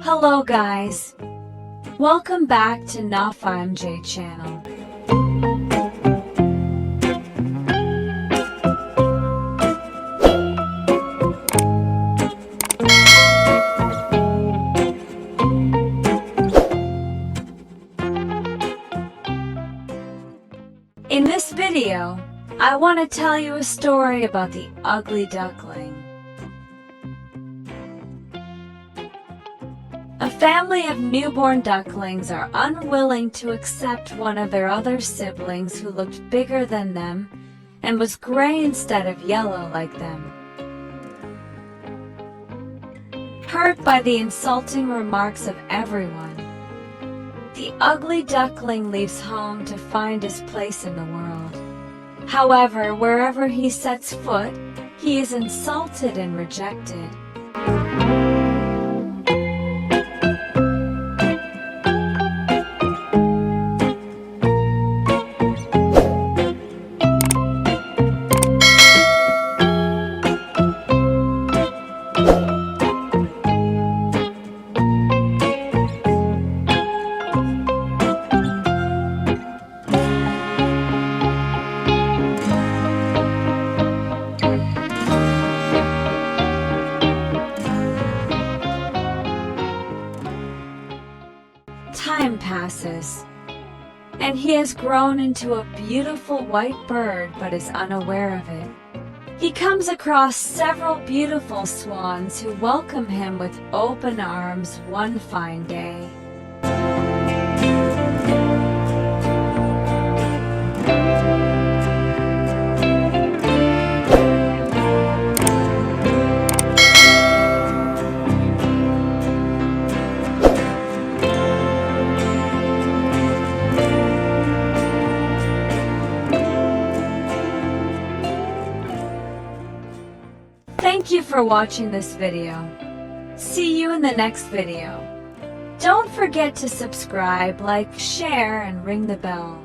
Hello guys, welcome back to NAFIMJ channel. In this video, I want to tell you a story about the ugly duckling. A family of newborn ducklings are unwilling to accept one of their other siblings who looked bigger than them and was gray instead of yellow like them. Hurt by the insulting remarks of everyone, the ugly duckling leaves home to find his place in the world. However, wherever he sets foot, he is insulted and rejected. Time passes, and he has grown into a beautiful white bird but is unaware of it. He comes across several beautiful swans who welcome him with open arms one fine day. Thank you for watching this video. See you in the next video. Don't forget to subscribe, like, share, and ring the bell.